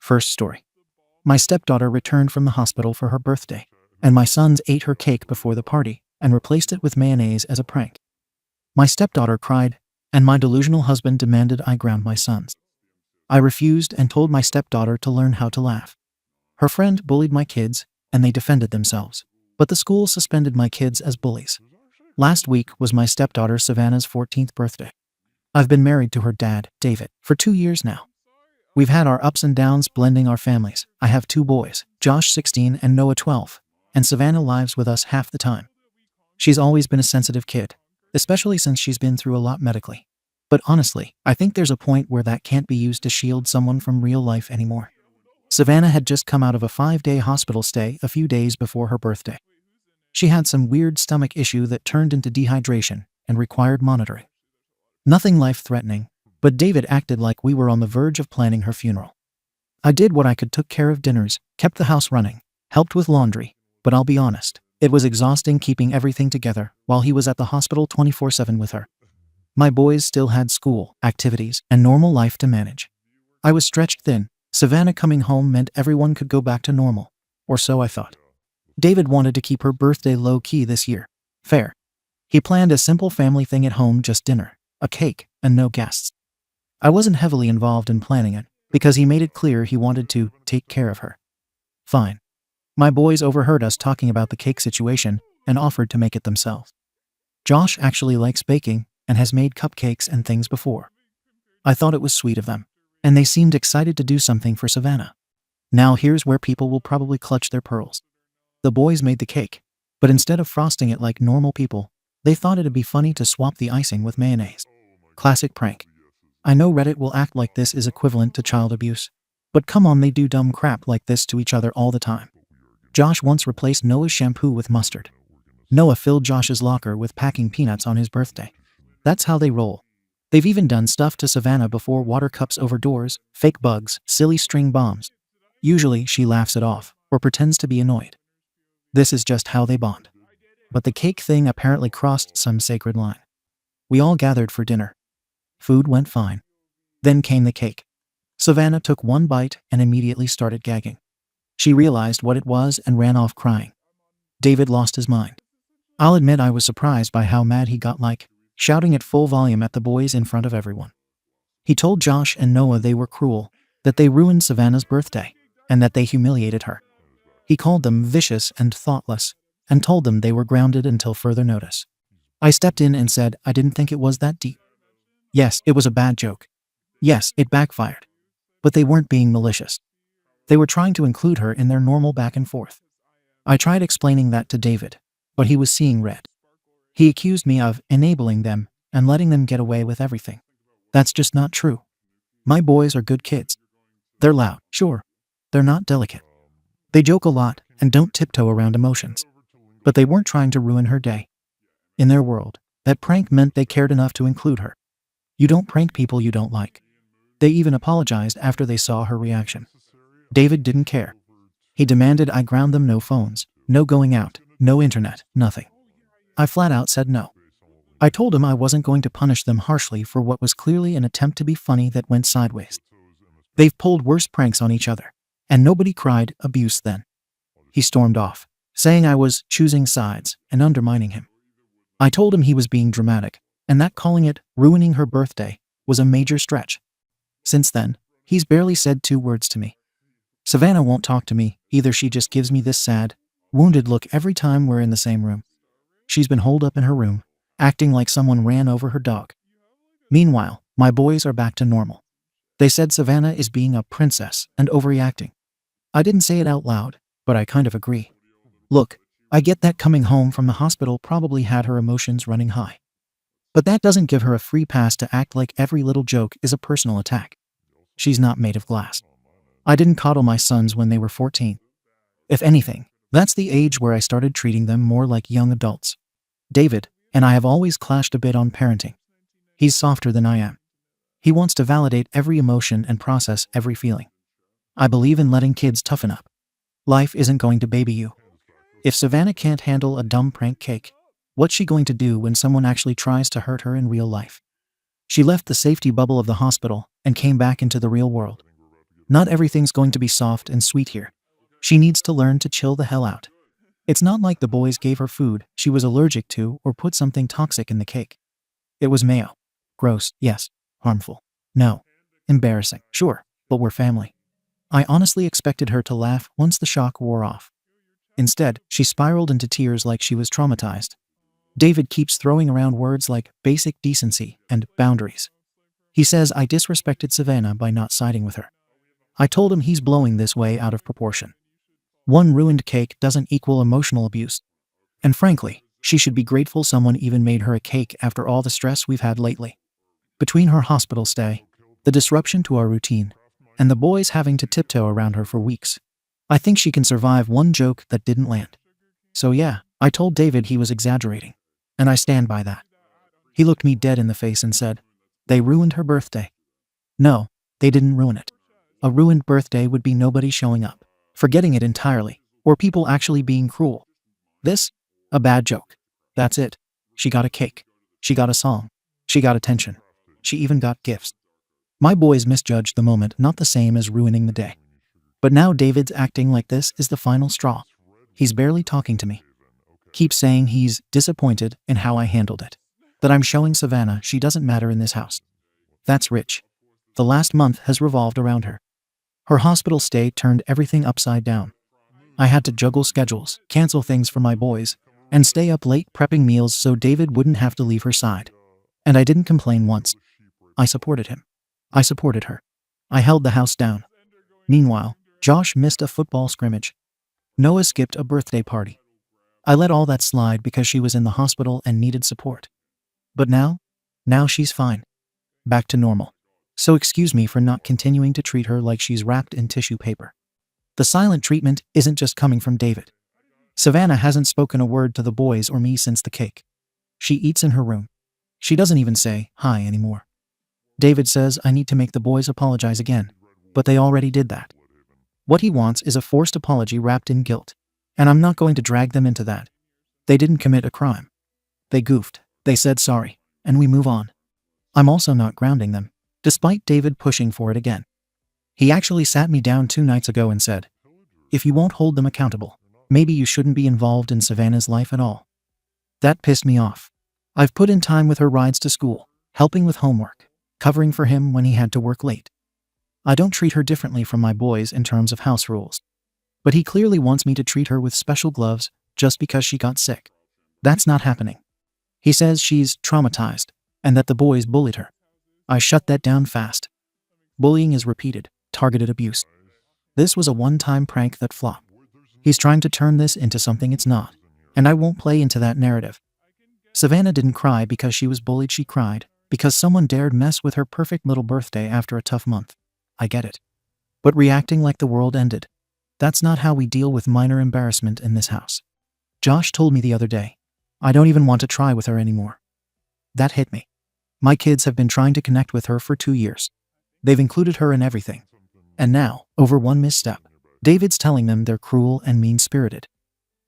First story. My stepdaughter returned from the hospital for her birthday, and my sons ate her cake before the party and replaced it with mayonnaise as a prank. My stepdaughter cried, and my delusional husband demanded I ground my sons. I refused and told my stepdaughter to learn how to laugh. Her friend bullied my kids, and they defended themselves, but the school suspended my kids as bullies. Last week was my stepdaughter Savannah's 14th birthday. I've been married to her dad, David, for 2 years now. We've had our ups and downs blending our families. I have 2 boys, Josh 16 and Noah 12, and Savannah lives with us half the time. She's always been a sensitive kid, especially since she's been through a lot medically. But honestly, I think there's a point where that can't be used to shield someone from real life anymore. Savannah had just come out of a 5-day hospital stay a few days before her birthday. She had some weird stomach issue that turned into dehydration and required monitoring. Nothing life-threatening, but David acted like we were on the verge of planning her funeral. I did what I could, took care of dinners, kept the house running, helped with laundry, but I'll be honest, it was exhausting keeping everything together while he was at the hospital 24/7 with her. My boys still had school, activities, and normal life to manage. I was stretched thin. Savannah coming home meant everyone could go back to normal, or so I thought. David wanted to keep her birthday low-key this year. Fair. He planned a simple family thing at home, just dinner, a cake, and no guests. I wasn't heavily involved in planning it, because he made it clear he wanted to take care of her. Fine. My boys overheard us talking about the cake situation and offered to make it themselves. Josh actually likes baking and has made cupcakes and things before. I thought it was sweet of them, and they seemed excited to do something for Savannah. Now here's where people will probably clutch their pearls. The boys made the cake, but instead of frosting it like normal people, they thought it'd be funny to swap the icing with mayonnaise. Classic prank. I know Reddit will act like this is equivalent to child abuse, but come on, they do dumb crap like this to each other all the time. Josh once replaced Noah's shampoo with mustard. Noah filled Josh's locker with packing peanuts on his birthday. That's how they roll. They've even done stuff to Savannah before: water cups over doors, fake bugs, silly string bombs. Usually she laughs it off or pretends to be annoyed. This is just how they bond. But the cake thing apparently crossed some sacred line. We all gathered for dinner. Food went fine. Then came the cake. Savannah took one bite and immediately started gagging. She realized what it was and ran off crying. David lost his mind. I'll admit I was surprised by how mad he got, like shouting at full volume at the boys in front of everyone. He told Josh and Noah they were cruel, that they ruined Savannah's birthday, and that they humiliated her. He called them vicious and thoughtless, and told them they were grounded until further notice. I stepped in and said I didn't think it was that deep. Yes, it was a bad joke. Yes, it backfired. But they weren't being malicious. They were trying to include her in their normal back and forth. I tried explaining that to David, but he was seeing red. He accused me of enabling them and letting them get away with everything. That's just not true. My boys are good kids. They're loud, sure. They're not delicate. They joke a lot and don't tiptoe around emotions. But they weren't trying to ruin her day. In their world, that prank meant they cared enough to include her. You don't prank people you don't like. They even apologized after they saw her reaction. David didn't care. He demanded I ground them: no phones, no going out, no internet, nothing. I flat out said no. I told him I wasn't going to punish them harshly for what was clearly an attempt to be funny that went sideways. They've pulled worse pranks on each other, and nobody cried abuse then. He stormed off, saying I was choosing sides and undermining him. I told him he was being dramatic, and that calling it ruining her birthday was a major stretch. Since then, he's barely said 2 words to me. Savannah won't talk to me either. She just gives me this sad, wounded look every time we're in the same room. She's been holed up in her room, acting like someone ran over her dog. Meanwhile, my boys are back to normal. They said Savannah is being a princess and overreacting. I didn't say it out loud, but I kind of agree. Look, I get that coming home from the hospital probably had her emotions running high. But that doesn't give her a free pass to act like every little joke is a personal attack. She's not made of glass. I didn't coddle my sons when they were 14. If anything, that's the age where I started treating them more like young adults. David and I have always clashed a bit on parenting. He's softer than I am. He wants to validate every emotion and process every feeling. I believe in letting kids toughen up. Life isn't going to baby you. If Savannah can't handle a dumb prank cake, what's she going to do when someone actually tries to hurt her in real life? She left the safety bubble of the hospital and came back into the real world. Not everything's going to be soft and sweet here. She needs to learn to chill the hell out. It's not like the boys gave her food she was allergic to or put something toxic in the cake. It was mayo. Gross, yes. Harmful. No. Embarrassing, sure, but we're family. I honestly expected her to laugh once the shock wore off. Instead, she spiraled into tears like she was traumatized. David keeps throwing around words like basic decency and boundaries. He says I disrespected Savannah by not siding with her. I told him he's blowing this way out of proportion. One ruined cake doesn't equal emotional abuse. And frankly, she should be grateful someone even made her a cake after all the stress we've had lately. Between her hospital stay, the disruption to our routine, and the boys having to tiptoe around her for weeks, I think she can survive one joke that didn't land. So yeah, I told David he was exaggerating. And I stand by that. He looked me dead in the face and said, "They ruined her birthday." No, they didn't ruin it. A ruined birthday would be nobody showing up, forgetting it entirely, or people actually being cruel. This? A bad joke. That's it. She got a cake. She got a song. She got attention. She even got gifts. My boys misjudged the moment, not the same as ruining the day. But now David's acting like this is the final straw. He's barely talking to me. Keeps saying he's disappointed in how I handled it. That I'm showing Savannah she doesn't matter in this house. That's rich. The last month has revolved around her. Her hospital stay turned everything upside down. I had to juggle schedules, cancel things for my boys, and stay up late prepping meals so David wouldn't have to leave her side. And I didn't complain once. I supported him. I supported her. I held the house down. Meanwhile, Josh missed a football scrimmage. Noah skipped a birthday party. I let all that slide because she was in the hospital and needed support. But now she's fine. Back to normal. So excuse me for not continuing to treat her like she's wrapped in tissue paper. The silent treatment isn't just coming from David. Savannah hasn't spoken a word to the boys or me since the cake. She eats in her room. She doesn't even say hi anymore. David says I need to make the boys apologize again, but they already did that. What he wants is a forced apology wrapped in guilt. And I'm not going to drag them into that. They didn't commit a crime. They goofed. They said sorry. And we move on. I'm also not grounding them, despite David pushing for it again. He actually sat me down 2 nights ago and said, if you won't hold them accountable, maybe you shouldn't be involved in Savannah's life at all. That pissed me off. I've put in time with her rides to school, helping with homework, covering for him when he had to work late. I don't treat her differently from my boys in terms of house rules. But he clearly wants me to treat her with special gloves just because she got sick. That's not happening. He says she's traumatized and that the boys bullied her. I shut that down fast. Bullying is repeated, targeted abuse. This was a one-time prank that flopped. He's trying to turn this into something it's not, and I won't play into that narrative. Savannah didn't cry because she was bullied. She cried because someone dared mess with her perfect little birthday after a tough month. I get it. But reacting like the world ended, that's not how we deal with minor embarrassment in this house. Josh told me the other day, I don't even want to try with her anymore. That hit me. My kids have been trying to connect with her for 2 years. They've included her in everything. And now, over one misstep, David's telling them they're cruel and mean-spirited.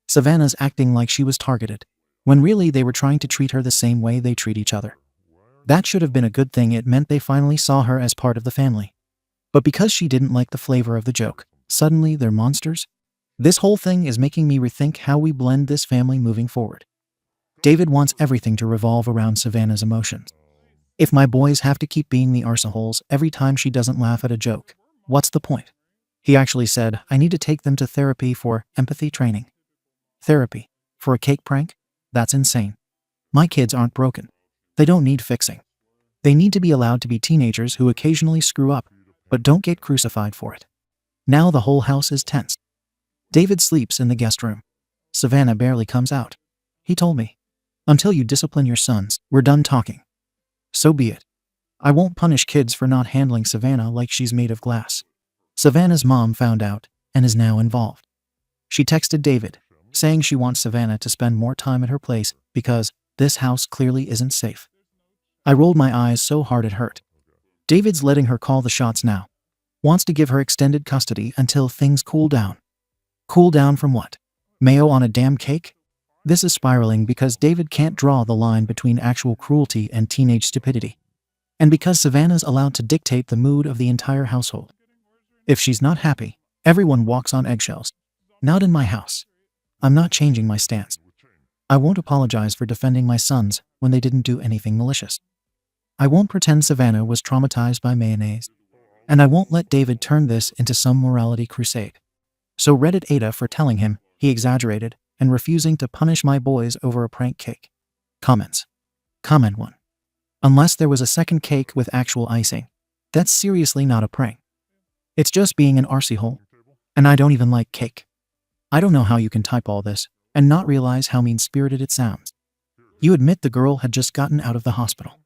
Savannah's acting like she was targeted, when really they were trying to treat her the same way they treat each other. That should have been a good thing. It meant they finally saw her as part of the family. But because she didn't like the flavor of the joke, suddenly they're monsters? This whole thing is making me rethink how we blend this family moving forward. David wants everything to revolve around Savannah's emotions. If my boys have to keep being the arseholes every time she doesn't laugh at a joke, what's the point? He actually said I need to take them to therapy for empathy training. Therapy? For a cake prank? That's insane. My kids aren't broken. They don't need fixing. They need to be allowed to be teenagers who occasionally screw up, but don't get crucified for it. Now the whole house is tense. David sleeps in the guest room. Savannah barely comes out. He told me, until you discipline your sons, we're done talking. So be it. I won't punish kids for not handling Savannah like she's made of glass. Savannah's mom found out and is now involved. She texted David, saying she wants Savannah to spend more time at her place because this house clearly isn't safe. I rolled my eyes so hard it hurt. David's letting her call the shots now. Wants to give her extended custody until things cool down. Cool down from what? Mayo on a damn cake? This is spiraling because David can't draw the line between actual cruelty and teenage stupidity. And because Savannah's allowed to dictate the mood of the entire household. If she's not happy, everyone walks on eggshells. Not in my house. I'm not changing my stance. I won't apologize for defending my sons when they didn't do anything malicious. I won't pretend Savannah was traumatized by mayonnaise. And I won't let David turn this into some morality crusade. So Reddit Ada for telling him he exaggerated and refusing to punish my boys over a prank cake. Comments. Comment 1. Unless there was a second cake with actual icing, that's seriously not a prank. It's just being an arsehole. And I don't even like cake. I don't know how you can type all this and not realize how mean-spirited it sounds. You admit the girl had just gotten out of the hospital.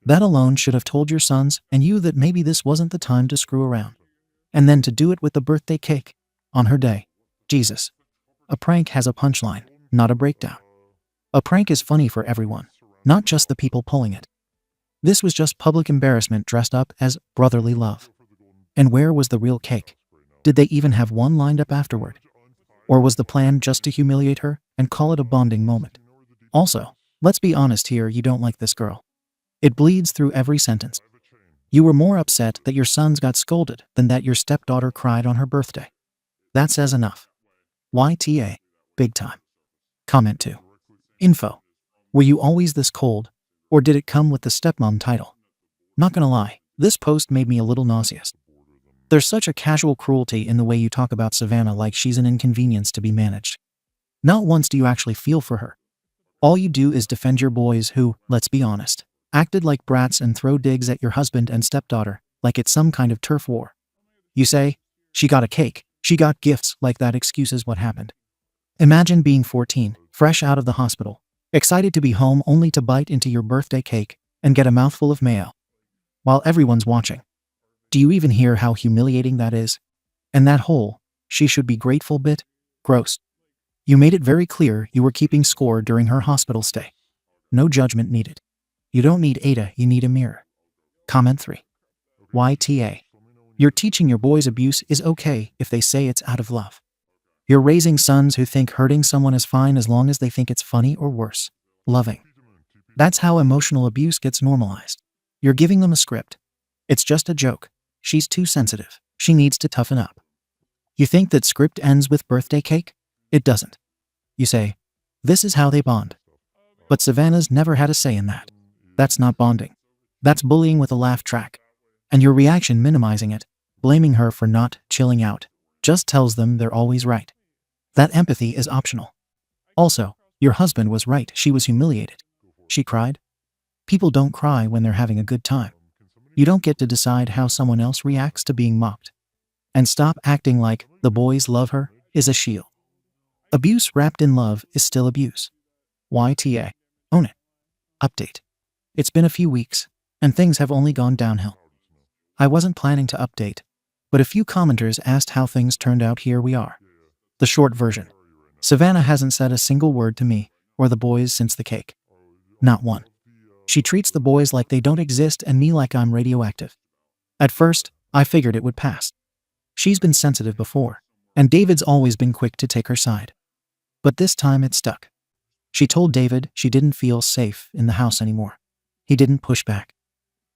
That alone should have told your sons and you that maybe this wasn't the time to screw around. And then to do it with the birthday cake on her day. Jesus. A prank has a punchline, not a breakdown. A prank is funny for everyone, not just the people pulling it. This was just public embarrassment dressed up as brotherly love. And where was the real cake? Did they even have one lined up afterward? Or was the plan just to humiliate her and call it a bonding moment? Also, let's be honest here, you don't like this girl. It bleeds through every sentence. You were more upset that your sons got scolded than that your stepdaughter cried on her birthday. That says enough. YTA. Big time. Comment 2. Info. Were you always this cold? Or did it come with the stepmom title? Not gonna lie, this post made me a little nauseous. There's such a casual cruelty in the way you talk about Savannah like she's an inconvenience to be managed. Not once do you actually feel for her. All you do is defend your boys who, let's be honest, acted like brats and throw digs at your husband and stepdaughter like it's some kind of turf war. You say, she got a cake, she got gifts, like that excuses what happened. Imagine being 14, fresh out of the hospital, excited to be home only to bite into your birthday cake and get a mouthful of mayo while everyone's watching. Do you even hear how humiliating that is? And that whole, she should be grateful bit? Gross. You made it very clear you were keeping score during her hospital stay. No judgment needed. You don't need Ada, you need a mirror. Comment 3. YTA. You're teaching your boys abuse is okay if they say it's out of love. You're raising sons who think hurting someone is fine as long as they think it's funny or worse, loving. That's how emotional abuse gets normalized. You're giving them a script. It's just a joke. She's too sensitive. She needs to toughen up. You think that script ends with birthday cake? It doesn't. You say, this is how they bond. But Savannah's never had a say in that. That's not bonding. That's bullying with a laugh track. And your reaction minimizing it, blaming her for not chilling out, just tells them they're always right. That empathy is optional. Also, your husband was right, she was humiliated. She cried. People don't cry when they're having a good time. You don't get to decide how someone else reacts to being mocked. And stop acting like the boys love her is a shield. Abuse wrapped in love is still abuse. YTA. Own it. Update. It's been a few weeks, and things have only gone downhill. I wasn't planning to update, but a few commenters asked how things turned out. Here we are. The short version. Savannah hasn't said a single word to me or the boys since the cake. Not one. She treats the boys like they don't exist and me like I'm radioactive. At first, I figured it would pass. She's been sensitive before, and David's always been quick to take her side. But this time it stuck. She told David she didn't feel safe in the house anymore. He didn't push back.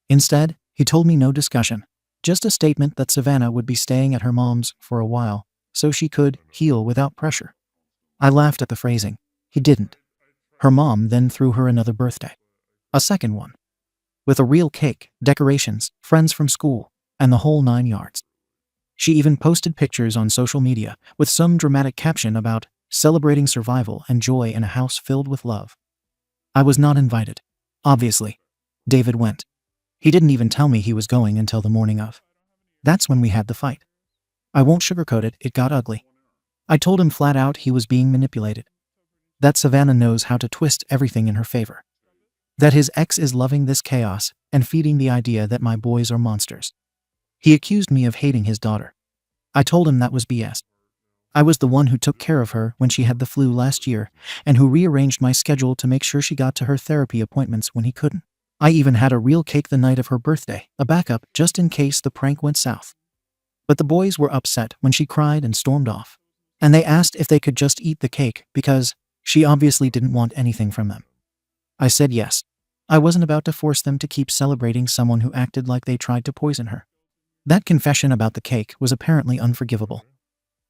Instead, he told me no discussion, just a statement that Savannah would be staying at her mom's for a while so she could heal without pressure. I laughed at the phrasing. He didn't. Her mom then threw her another birthday. A second one. With a real cake, decorations, friends from school, and the whole 9 yards. She even posted pictures on social media with some dramatic caption about celebrating survival and joy in a house filled with love. I was not invited. Obviously. David went. He didn't even tell me he was going until the morning of. That's when we had the fight. I won't sugarcoat it, it got ugly. I told him flat out he was being manipulated. That Savannah knows how to twist everything in her favor. That his ex is loving this chaos and feeding the idea that my boys are monsters. He accused me of hating his daughter. I told him that was BS. I was the one who took care of her when she had the flu last year and who rearranged my schedule to make sure she got to her therapy appointments when he couldn't. I even had a real cake the night of her birthday, a backup just in case the prank went south. But the boys were upset when she cried and stormed off. And they asked if they could just eat the cake because she obviously didn't want anything from them. I said yes. I wasn't about to force them to keep celebrating someone who acted like they tried to poison her. That confession about the cake was apparently unforgivable.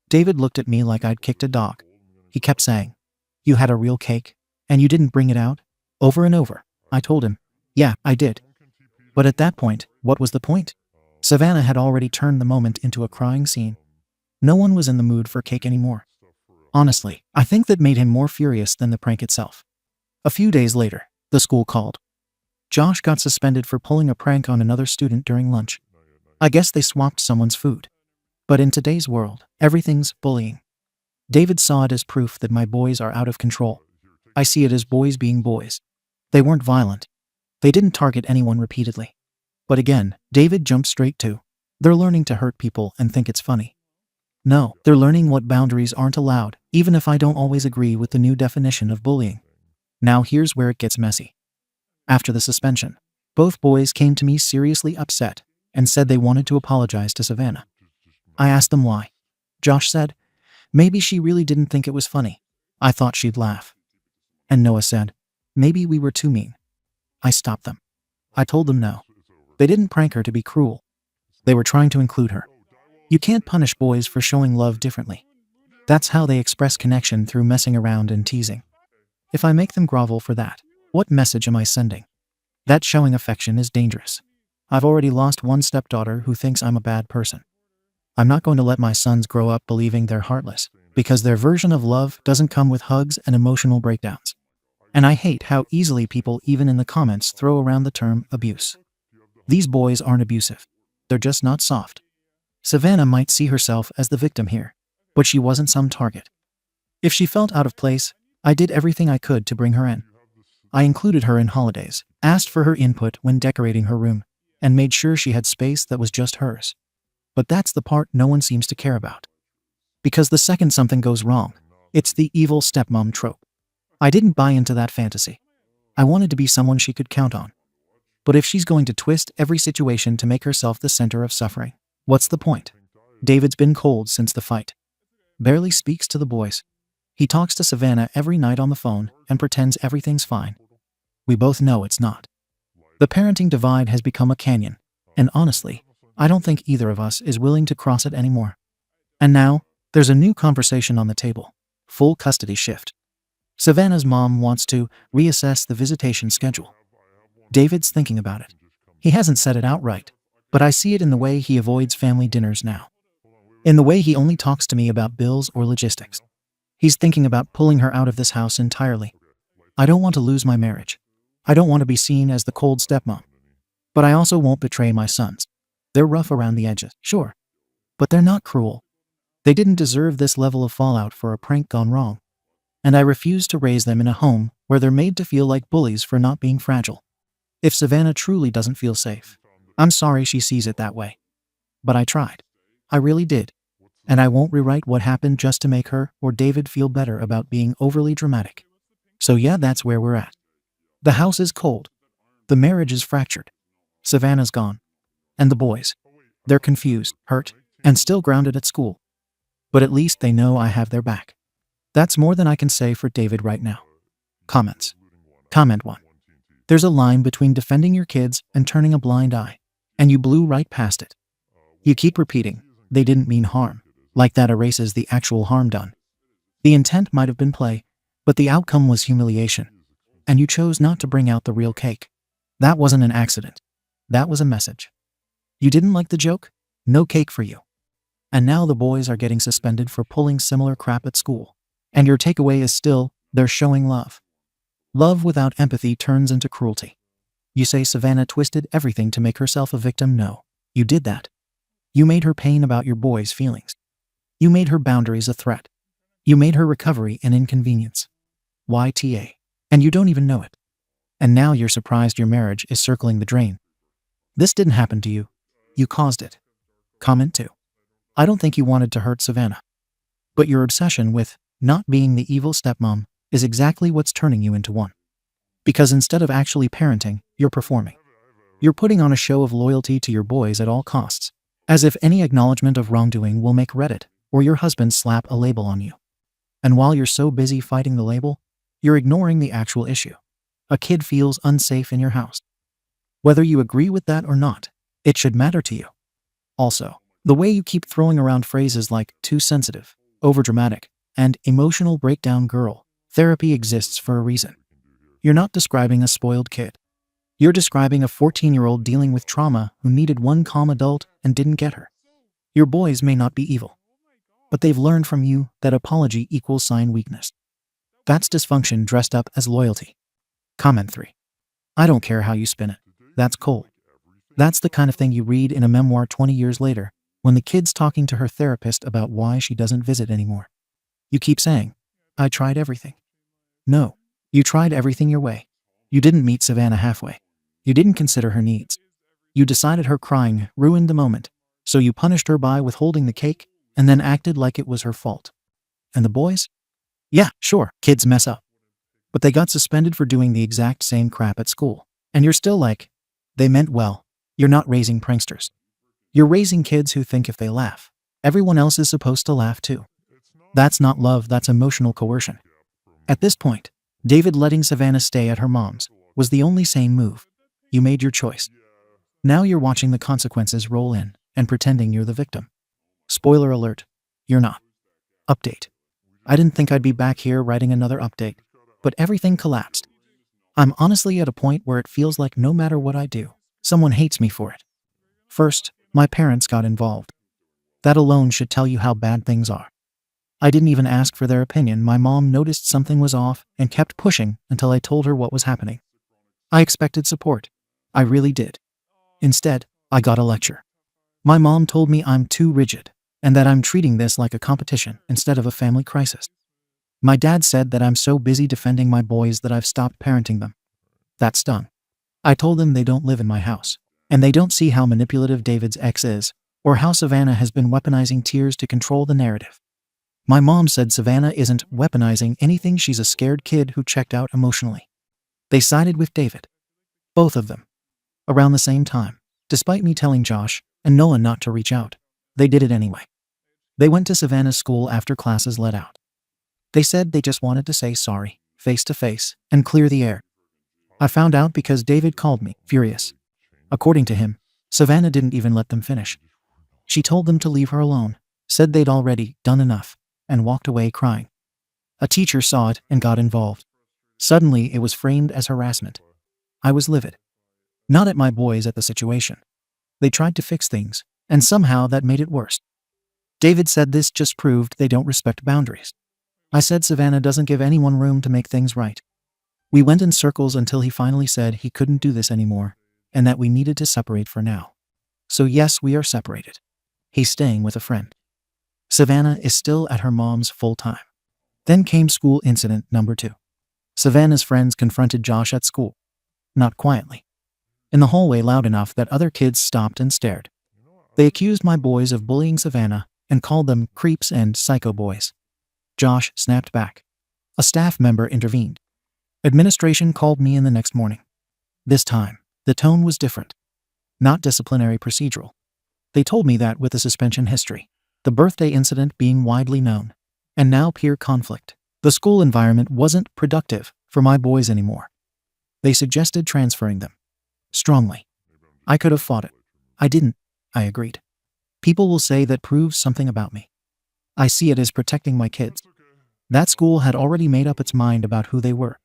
David looked at me like I'd kicked a dog. He kept saying, "You had a real cake? And you didn't bring it out?" Over and over. I told him, "Yeah, I did." But at that point, what was the point? Savannah had already turned the moment into a crying scene. No one was in the mood for cake anymore. Honestly, I think that made him more furious than the prank itself. A few days later, the school called. Josh got suspended for pulling a prank on another student during lunch. I guess they swapped someone's food. But in today's world, everything's bullying. David saw it as proof that my boys are out of control. I see it as boys being boys. They weren't violent. They didn't target anyone repeatedly. But again, David jumped straight to, "They're learning to hurt people and think it's funny." No, they're learning what boundaries aren't allowed, even if I don't always agree with the new definition of bullying. Now here's where it gets messy. After the suspension, both boys came to me seriously upset and said they wanted to apologize to Savannah. I asked them why. Josh said, "Maybe she really didn't think it was funny. I thought she'd laugh." And Noah said, "Maybe we were too mean." I stopped them. I told them no. They didn't prank her to be cruel. They were trying to include her. You can't punish boys for showing love differently. That's how they express connection, through messing around and teasing. If I make them grovel for that, what message am I sending? That showing affection is dangerous. I've already lost one stepdaughter who thinks I'm a bad person. I'm not going to let my sons grow up believing they're heartless, because their version of love doesn't come with hugs and emotional breakdowns. And I hate how easily people, even in the comments, throw around the term abuse. These boys aren't abusive. They're just not soft. Savannah might see herself as the victim here, but she wasn't some target. If she felt out of place, I did everything I could to bring her in. I included her in holidays, asked for her input when decorating her room, and made sure she had space that was just hers. But that's the part no one seems to care about. Because the second something goes wrong, it's the evil stepmom trope. I didn't buy into that fantasy. I wanted to be someone she could count on. But if she's going to twist every situation to make herself the center of suffering, what's the point? David's been cold since the fight. Barely speaks to the boys. He talks to Savannah every night on the phone and pretends everything's fine. We both know it's not. The parenting divide has become a canyon, and honestly, I don't think either of us is willing to cross it anymore. And now, there's a new conversation on the table: full custody shift. Savannah's mom wants to reassess the visitation schedule. David's thinking about it. He hasn't said it outright, but I see it in the way he avoids family dinners now. In the way he only talks to me about bills or logistics. He's thinking about pulling her out of this house entirely. I don't want to lose my marriage. I don't want to be seen as the cold stepmom. But I also won't betray my sons. They're rough around the edges, sure. But they're not cruel. They didn't deserve this level of fallout for a prank gone wrong. And I refuse to raise them in a home where they're made to feel like bullies for not being fragile. If Savannah truly doesn't feel safe, I'm sorry she sees it that way. But I tried. I really did. And I won't rewrite what happened just to make her or David feel better about being overly dramatic. So yeah, that's where we're at. The house is cold. The marriage is fractured. Savannah's gone. And the boys, they're confused, hurt, and still grounded at school. But at least they know I have their back. That's more than I can say for David right now. Comments. Comment 1. There's a line between defending your kids and turning a blind eye, and you blew right past it. You keep repeating, "They didn't mean harm," like that erases the actual harm done. The intent might have been play, but the outcome was humiliation. And you chose not to bring out the real cake. That wasn't an accident. That was a message. You didn't like the joke? No cake for you. And now the boys are getting suspended for pulling similar crap at school. And your takeaway is still, they're showing love. Love without empathy turns into cruelty. You say Savannah twisted everything to make herself a victim. No, you did that. You made her pain about your boys' feelings. You made her boundaries a threat. You made her recovery an inconvenience. YTA. And you don't even know it. And now you're surprised your marriage is circling the drain. This didn't happen to you. You caused it. Comment 2. I don't think you wanted to hurt Savannah. But your obsession with not being the evil stepmom is exactly what's turning you into one. Because instead of actually parenting, you're performing. You're putting on a show of loyalty to your boys at all costs, as if any acknowledgement of wrongdoing will make Reddit or your husband slap a label on you. And while you're so busy fighting the label, you're ignoring the actual issue. A kid feels unsafe in your house. Whether you agree with that or not, it should matter to you. Also, the way you keep throwing around phrases like too sensitive, overdramatic, and emotional breakdown girl, therapy exists for a reason. You're not describing a spoiled kid. You're describing a 14-year-old dealing with trauma who needed one calm adult and didn't get her. Your boys may not be evil, but they've learned from you that apology equals sign weakness. That's dysfunction dressed up as loyalty. Comment 3. I don't care how you spin it. That's cold. That's the kind of thing you read in a memoir 20 years later, when the kid's talking to her therapist about why she doesn't visit anymore. You keep saying, I tried everything. No, you tried everything your way. You didn't meet Savannah halfway. You didn't consider her needs. You decided her crying ruined the moment, so you punished her by withholding the cake and then acted like it was her fault. And the boys? Yeah, sure, kids mess up. But they got suspended for doing the exact same crap at school. And you're still like, they meant well. You're not raising pranksters. You're raising kids who think if they laugh, everyone else is supposed to laugh too. That's not love, that's emotional coercion. At this point, David letting Savannah stay at her mom's was the only sane move. You made your choice. Now you're watching the consequences roll in and pretending you're the victim. Spoiler alert, you're not. Update. I didn't think I'd be back here writing another update, but everything collapsed. I'm honestly at a point where it feels like no matter what I do, someone hates me for it. First, my parents got involved. That alone should tell you how bad things are. I didn't even ask for their opinion. My mom noticed something was off and kept pushing until I told her what was happening. I expected support. I really did. Instead, I got a lecture. My mom told me I'm too rigid and that I'm treating this like a competition instead of a family crisis. My dad said that I'm so busy defending my boys that I've stopped parenting them. That stung. I told them they don't live in my house, and they don't see how manipulative David's ex is, or how Savannah has been weaponizing tears to control the narrative. My mom said Savannah isn't weaponizing anything, she's a scared kid who checked out emotionally. They sided with David. Both of them. Around the same time, despite me telling Josh and Noah not to reach out, they did it anyway. They went to Savannah's school after classes let out. They said they just wanted to say sorry, face to face, and clear the air. I found out because David called me, furious. According to him, Savannah didn't even let them finish. She told them to leave her alone, said they'd already done enough, and walked away crying. A teacher saw it and got involved. Suddenly, it was framed as harassment. I was livid. Not at my boys, at the situation. They tried to fix things, and somehow that made it worse. David said this just proved they don't respect boundaries. I said Savannah doesn't give anyone room to make things right. We went in circles until he finally said he couldn't do this anymore, and that we needed to separate for now. So yes, we are separated. He's staying with a friend. Savannah is still at her mom's full-time. Then came school incident number 2. Savannah's friends confronted Josh at school. Not quietly. In the hallway loud enough that other kids stopped and stared. They accused my boys of bullying Savannah and called them creeps and psycho boys. Josh snapped back. A staff member intervened. Administration called me in the next morning. This time, the tone was different. Not disciplinary, procedural. They told me that with the suspension history, the birthday incident being widely known, and now peer conflict, the school environment wasn't productive for my boys anymore. They suggested transferring them. Strongly. I could have fought it. I didn't. I agreed. People will say that proves something about me. I see it as protecting my kids. That school had already made up its mind about who they were.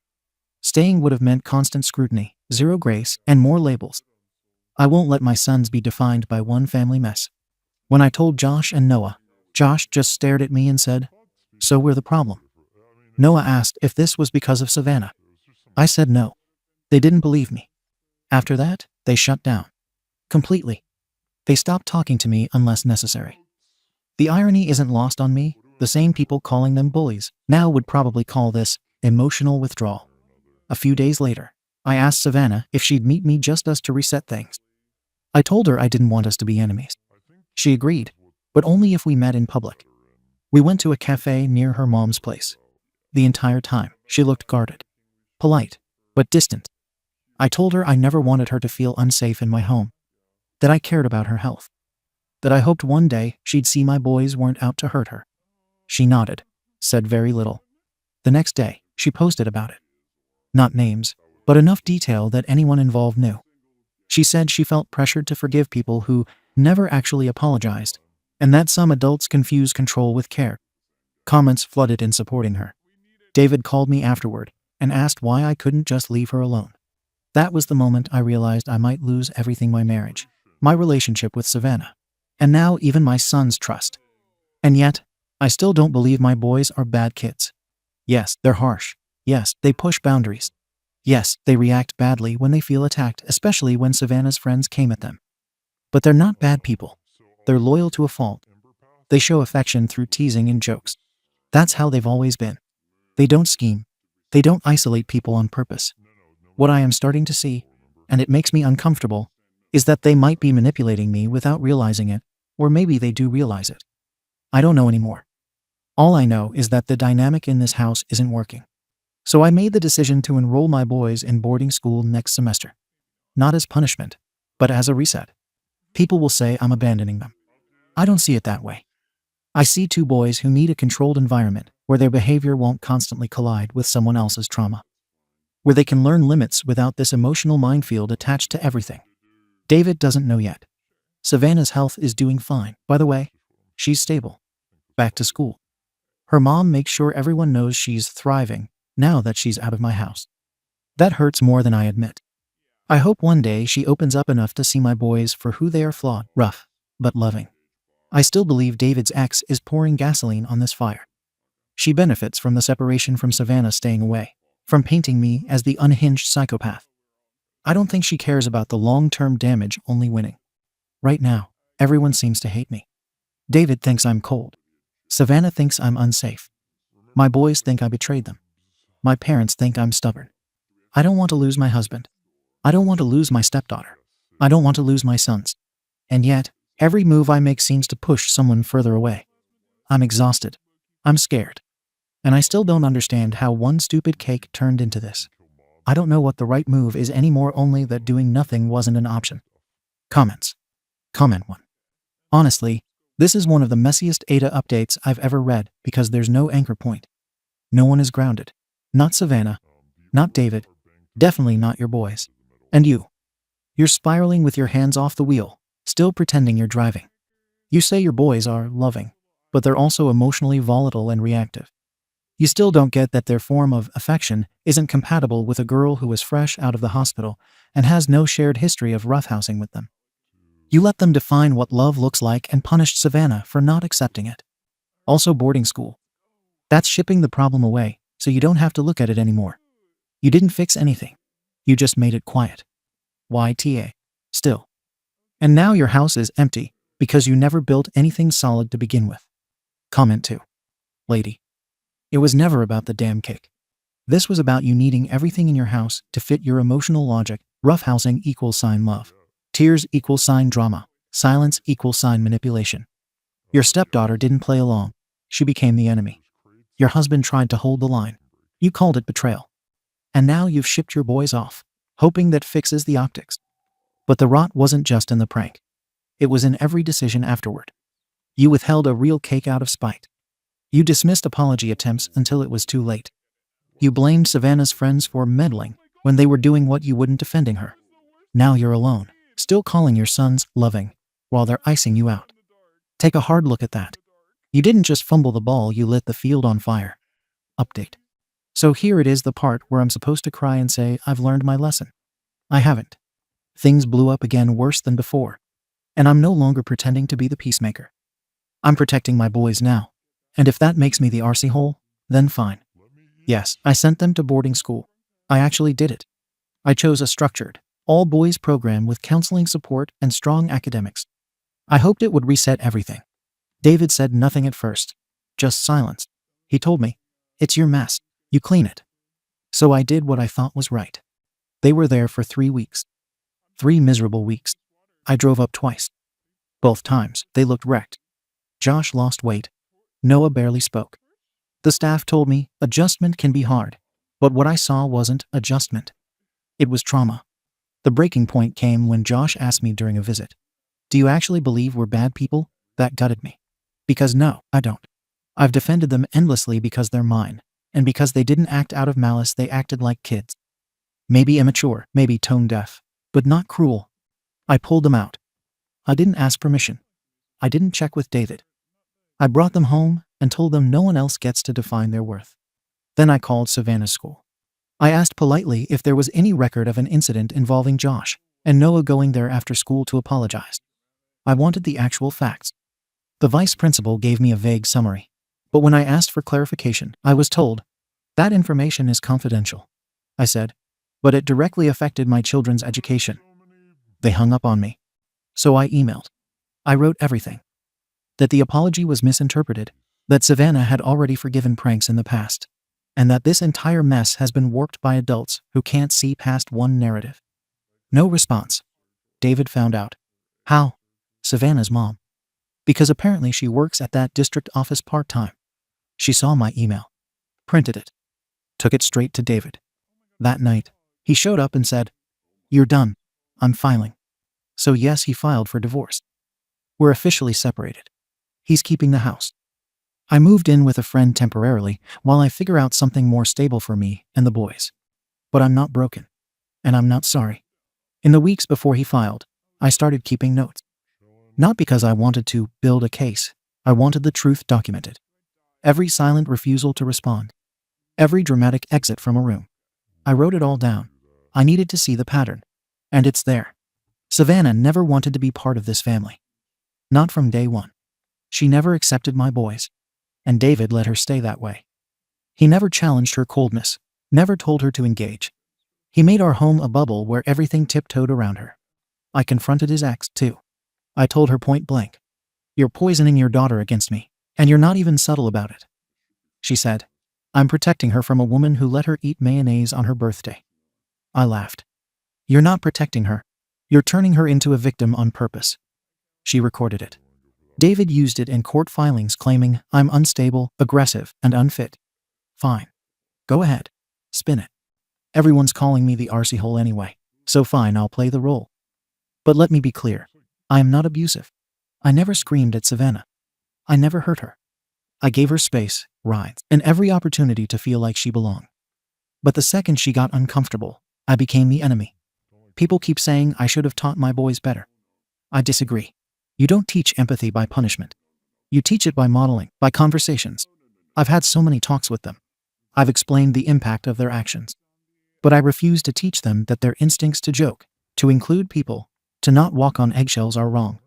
Staying would have meant constant scrutiny, zero grace, and more labels. I won't let my sons be defined by one family mess. When I told Josh and Noah, Josh just stared at me and said, "So we're the problem." Noah asked if this was because of Savannah. I said no. They didn't believe me. After that, they shut down. Completely. They stopped talking to me unless necessary. The irony isn't lost on me. The same people calling them bullies now would probably call this emotional withdrawal. A few days later, I asked Savannah if she'd meet me, just us to reset things. I told her I didn't want us to be enemies. She agreed, but only if we met in public. We went to a cafe near her mom's place. The entire time, she looked guarded. Polite, but distant. I told her I never wanted her to feel unsafe in my home. That I cared about her health. That I hoped one day she'd see my boys weren't out to hurt her. She nodded, said very little. The next day, she posted about it. Not names, but enough detail that anyone involved knew. She said she felt pressured to forgive people who never actually apologized, and that some adults confuse control with care. Comments flooded in supporting her. David called me afterward and asked why I couldn't just leave her alone. That was the moment I realized I might lose everything: my marriage, my relationship with Savannah, and now even my son's trust. And yet, I still don't believe my boys are bad kids. Yes, they're harsh. Yes, they push boundaries. Yes, they react badly when they feel attacked, especially when Savannah's friends came at them. But they're not bad people. They're loyal to a fault. They show affection through teasing and jokes. That's how they've always been. They don't scheme. They don't isolate people on purpose. What I am starting to see, and it makes me uncomfortable, is that they might be manipulating me without realizing it, or maybe they do realize it. I don't know anymore. All I know is that the dynamic in this house isn't working. So I made the decision to enroll my boys in boarding school next semester. Not as punishment, but as a reset. People will say I'm abandoning them. I don't see it that way. I see two boys who need a controlled environment where their behavior won't constantly collide with someone else's trauma, where they can learn limits without this emotional minefield attached to everything. David doesn't know yet. Savannah's health is doing fine, by the way. She's stable. Back to school. Her mom makes sure everyone knows she's thriving now that she's out of my house. That hurts more than I admit. I hope one day she opens up enough to see my boys for who they are: flawed, rough, but loving. I still believe David's ex is pouring gasoline on this fire. She benefits from the separation from Savannah staying away, from painting me as the unhinged psychopath. I don't think she cares about the long-term damage, only winning. Right now, everyone seems to hate me. David thinks I'm cold. Savannah thinks I'm unsafe. My boys think I betrayed them. My parents think I'm stubborn. I don't want to lose my husband. I don't want to lose my stepdaughter. I don't want to lose my sons. And yet, every move I make seems to push someone further away. I'm exhausted. I'm scared. And I still don't understand how one stupid cake turned into this. I don't know what the right move is anymore, only that doing nothing wasn't an option. Comments. Comment 1. Honestly, this is one of the messiest Ada updates I've ever read because there's no anchor point. No one is grounded. Not Savannah. Not David. Definitely not your boys. And you. You're spiraling with your hands off the wheel, still pretending you're driving. You say your boys are loving, but they're also emotionally volatile and reactive. You still don't get that their form of affection isn't compatible with a girl who is fresh out of the hospital and has no shared history of roughhousing with them. You let them define what love looks like and punished Savannah for not accepting it. Also, boarding school. That's shipping the problem away, so you don't have to look at it anymore. You didn't fix anything. You just made it quiet. YTA. Still. And now your house is empty because you never built anything solid to begin with. Comment 2. Lady. It was never about the damn cake. This was about you needing everything in your house to fit your emotional logic. Roughhousing equals love. Tears equals drama. Silence equals manipulation. Your stepdaughter didn't play along. She became the enemy. Your husband tried to hold the line. You called it betrayal. And now you've shipped your boys off, hoping that fixes the optics. But the rot wasn't just in the prank. It was in every decision afterward. You withheld a real cake out of spite. You dismissed apology attempts until it was too late. You blamed Savannah's friends for meddling when they were doing what you wouldn't, defending her. Now you're alone, still calling your sons loving, while they're icing you out. Take a hard look at that. You didn't just fumble the ball, you lit the field on fire. Update. So here it is, the part where I'm supposed to cry and say I've learned my lesson. I haven't. Things blew up again, worse than before. And I'm no longer pretending to be the peacemaker. I'm protecting my boys now. And if that makes me the RC hole, then fine. Yes, I sent them to boarding school. I actually did it. I chose a structured, all-boys program with counseling support and strong academics. I hoped it would reset everything. David said nothing at first. Just silence. He told me, "It's your mess. You clean it." So I did what I thought was right. They were there for 3 weeks. 3 miserable weeks. I drove up twice. Both times, they looked wrecked. Josh lost weight. Noah barely spoke. The staff told me adjustment can be hard, but what I saw wasn't adjustment. It was trauma. The breaking point came when Josh asked me during a visit, "Do you actually believe we're bad people?" That gutted me. Because no, I don't. I've defended them endlessly because they're mine, and because they didn't act out of malice, they acted like kids. Maybe immature, maybe tone deaf, but not cruel. I pulled them out. I didn't ask permission. I didn't check with David. I brought them home and told them no one else gets to define their worth. Then I called Savannah's school. I asked politely if there was any record of an incident involving Josh and Noah going there after school to apologize. I wanted the actual facts. The vice principal gave me a vague summary, but when I asked for clarification, I was told, "That information is confidential." I said, "But it directly affected my children's education." They hung up on me. So I emailed. I wrote everything. That the apology was misinterpreted, that Savannah had already forgiven pranks in the past, and that this entire mess has been warped by adults who can't see past one narrative. No response. David found out. How? Savannah's mom. Because apparently she works at that district office part-time. She saw my email, printed it, took it straight to David. That night, he showed up and said, "You're done. I'm filing." So yes, he filed for divorce. We're officially separated. He's keeping the house. I moved in with a friend temporarily while I figure out something more stable for me and the boys. But I'm not broken. And I'm not sorry. In the weeks before he filed, I started keeping notes. Not because I wanted to build a case. I wanted the truth documented. Every silent refusal to respond. Every dramatic exit from a room. I wrote it all down. I needed to see the pattern. And it's there. Savannah never wanted to be part of this family. Not from day one. She never accepted my boys. And David let her stay that way. He never challenged her coldness. Never told her to engage. He made our home a bubble where everything tiptoed around her. I confronted his ex, too. I told her point blank, "You're poisoning your daughter against me, and you're not even subtle about it." She said, "I'm protecting her from a woman who let her eat mayonnaise on her birthday." I laughed. "You're not protecting her. You're turning her into a victim on purpose." She recorded it. David used it in court filings claiming I'm unstable, aggressive, and unfit. Fine. Go ahead. Spin it. Everyone's calling me the arsey hole anyway, so fine, I'll play the role. But let me be clear. I am not abusive. I never screamed at Savannah. I never hurt her. I gave her space, rides, and every opportunity to feel like she belonged. But the second she got uncomfortable, I became the enemy. People keep saying I should have taught my boys better. I disagree. You don't teach empathy by punishment. You teach it by modeling, by conversations. I've had so many talks with them. I've explained the impact of their actions. But I refuse to teach them that their instincts to joke, to include people, to not walk on eggshells are wrong.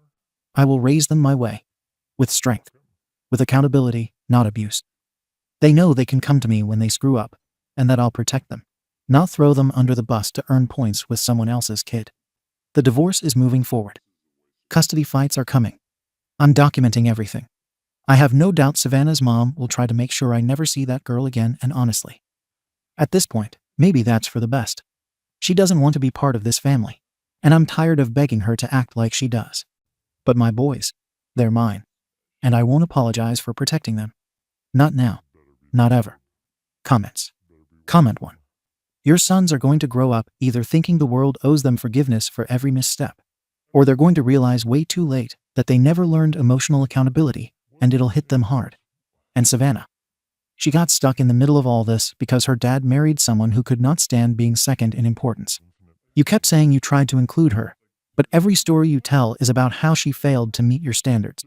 I will raise them my way. With strength. With accountability, not abuse. They know they can come to me when they screw up, and that I'll protect them. Not throw them under the bus to earn points with someone else's kid. The divorce is moving forward. Custody fights are coming. I'm documenting everything. I have no doubt Savannah's mom will try to make sure I never see that girl again, and honestly, at this point, maybe that's for the best. She doesn't want to be part of this family, and I'm tired of begging her to act like she does. But my boys, they're mine, and I won't apologize for protecting them. Not now. Not ever. Comments. Comment 1. Your sons are going to grow up either thinking the world owes them forgiveness for every misstep, or they're going to realize way too late that they never learned emotional accountability, and it'll hit them hard. And Savannah. She got stuck in the middle of all this because her dad married someone who could not stand being second in importance. You kept saying you tried to include her, but every story you tell is about how she failed to meet your standards.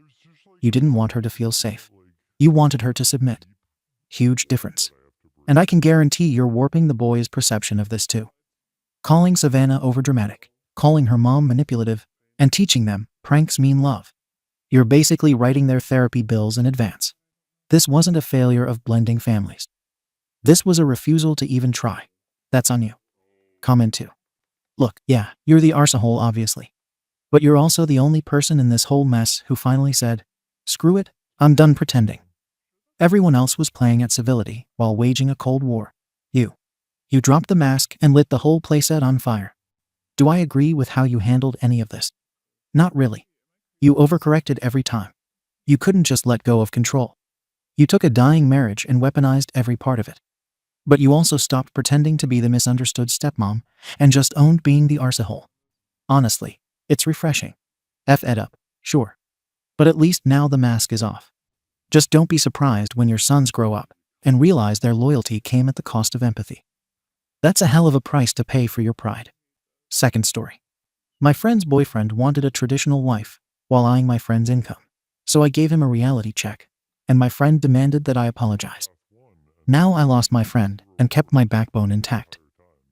You didn't want her to feel safe. You wanted her to submit. Huge difference. And I can guarantee you're warping the boys' perception of this too. Calling Savannah overdramatic, calling her mom manipulative, and teaching them pranks mean love. You're basically writing their therapy bills in advance. This wasn't a failure of blending families. This was a refusal to even try. That's on you. Comment 2. Look, yeah, you're the arsehole obviously. But you're also the only person in this whole mess who finally said, "Screw it, I'm done pretending." Everyone else was playing at civility while waging a cold war. You dropped the mask and lit the whole playset on fire. Do I agree with how you handled any of this? Not really. You overcorrected every time. You couldn't just let go of control. You took a dying marriage and weaponized every part of it. But you also stopped pretending to be the misunderstood stepmom and just owned being the arsehole. Honestly, it's refreshing. F it up, sure. But at least now the mask is off. Just don't be surprised when your sons grow up and realize their loyalty came at the cost of empathy. That's a hell of a price to pay for your pride. Second story. My friend's boyfriend wanted a traditional wife, while eyeing my friend's income. So I gave him a reality check, and my friend demanded that I apologize. Now I lost my friend and kept my backbone intact.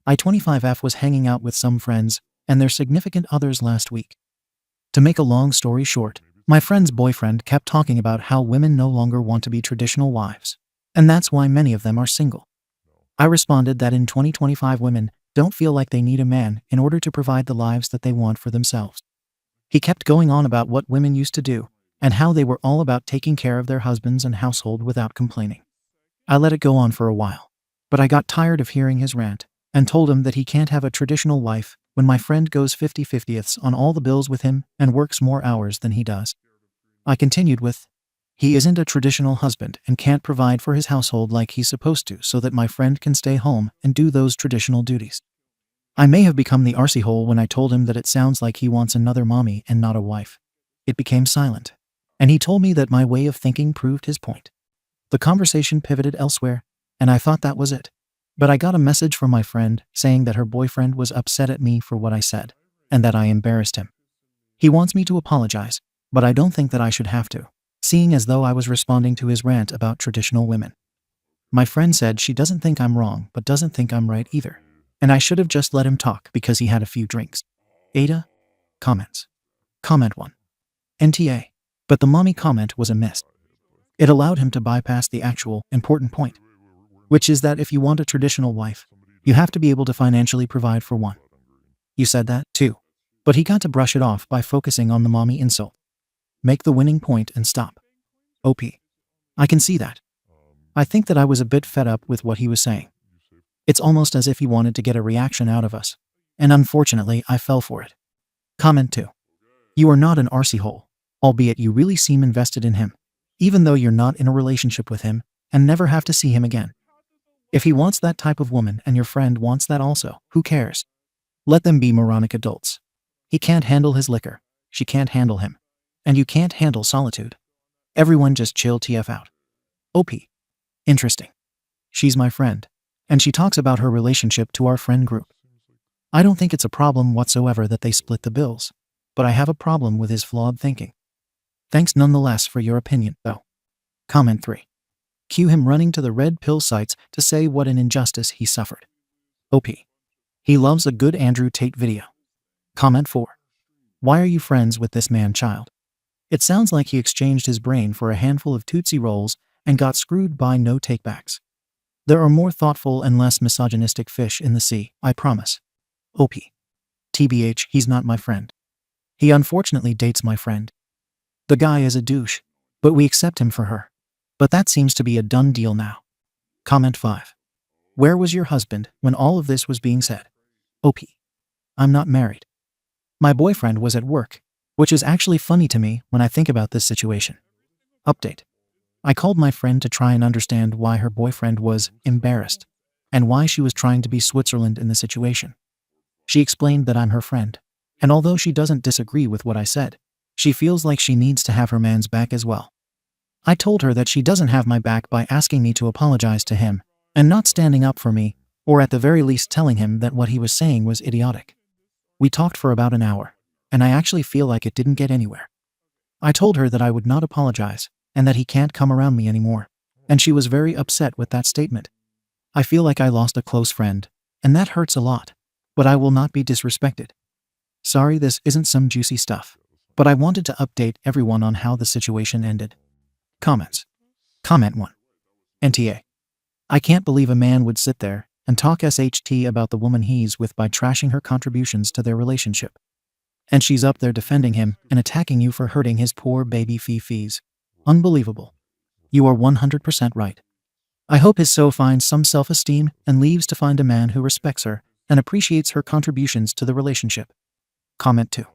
I-25F was hanging out with some friends and their significant others last week. To make a long story short, my friend's boyfriend kept talking about how women no longer want to be traditional wives, and that's why many of them are single. I responded that in 2025 women don't feel like they need a man in order to provide the lives that they want for themselves. He kept going on about what women used to do and how they were all about taking care of their husbands and household without complaining. I let it go on for a while, but I got tired of hearing his rant and told him that he can't have a traditional wife when my friend goes 50/50ths on all the bills with him and works more hours than he does. I continued with, he isn't a traditional husband and can't provide for his household like he's supposed to so that my friend can stay home and do those traditional duties. I may have become the arsey hole when I told him that it sounds like he wants another mommy and not a wife. It became silent, and he told me that my way of thinking proved his point. The conversation pivoted elsewhere, and I thought that was it. But I got a message from my friend saying that her boyfriend was upset at me for what I said, and that I embarrassed him. He wants me to apologize, but I don't think that I should have to, seeing as though I was responding to his rant about traditional women. My friend said she doesn't think I'm wrong but doesn't think I'm right either, and I should have just let him talk because he had a few drinks. Ada? Comments. Comment 1. NTA. But the mommy comment was a miss. It allowed him to bypass the actual, important point, which is that if you want a traditional wife, you have to be able to financially provide for one. You said that, too. But he got to brush it off by focusing on the mommy insult. Make the winning point and stop. OP. I can see that. I think that I was a bit fed up with what he was saying. It's almost as if he wanted to get a reaction out of us, and unfortunately I fell for it. Comment 2. You are not an arsey hole, albeit you really seem invested in him, even though you're not in a relationship with him and never have to see him again. If he wants that type of woman and your friend wants that also, who cares? Let them be moronic adults. He can't handle his liquor, she can't handle him, and you can't handle solitude. Everyone just chill TF out. OP. Interesting. She's my friend, and she talks about her relationship to our friend group. I don't think it's a problem whatsoever that they split the bills, but I have a problem with his flawed thinking. Thanks nonetheless for your opinion, though. Comment 3. Cue him running to the red pill sites to say what an injustice he suffered. OP. He loves a good Andrew Tate video. Comment 4. Why are you friends with this man-child? It sounds like he exchanged his brain for a handful of Tootsie Rolls and got screwed by no takebacks. There are more thoughtful and less misogynistic fish in the sea, I promise. OP. TBH, he's not my friend. He unfortunately dates my friend. The guy is a douche, but we accept him for her. But that seems to be a done deal now. Comment 5. Where was your husband when all of this was being said? OP. I'm not married. My boyfriend was at work, which is actually funny to me when I think about this situation. Update. I called my friend to try and understand why her boyfriend was embarrassed and why she was trying to be Switzerland in the situation. She explained that I'm her friend, and although she doesn't disagree with what I said, she feels like she needs to have her man's back as well. I told her that she doesn't have my back by asking me to apologize to him and not standing up for me, or at the very least telling him that what he was saying was idiotic. We talked for about an hour, and I actually feel like it didn't get anywhere. I told her that I would not apologize and that he can't come around me anymore, and she was very upset with that statement. I feel like I lost a close friend, and that hurts a lot, but I will not be disrespected. Sorry this isn't some juicy stuff, but I wanted to update everyone on how the situation ended. Comments. Comment 1. NTA. I can't believe a man would sit there and talk SHT about the woman he's with by trashing her contributions to their relationship. And she's up there defending him and attacking you for hurting his poor baby fees. Unbelievable. You are 100% right. I hope his so finds some self-esteem and leaves to find a man who respects her and appreciates her contributions to the relationship. Comment 2.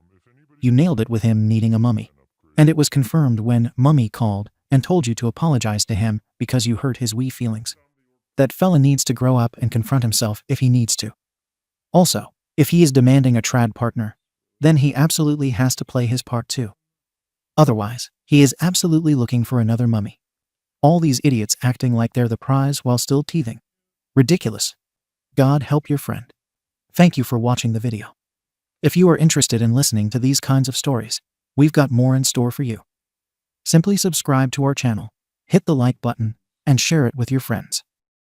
You nailed it with him needing a mummy. And it was confirmed when Mummy called and told you to apologize to him because you hurt his wee feelings. That fella needs to grow up and confront himself if he needs to. Also, if he is demanding a trad partner, then he absolutely has to play his part too. Otherwise, he is absolutely looking for another mummy. All these idiots acting like they're the prize while still teething. Ridiculous. God help your friend. Thank you for watching the video. If you are interested in listening to these kinds of stories, We've got more in store for you. Simply subscribe to our channel, hit the like button, and share it with your friends.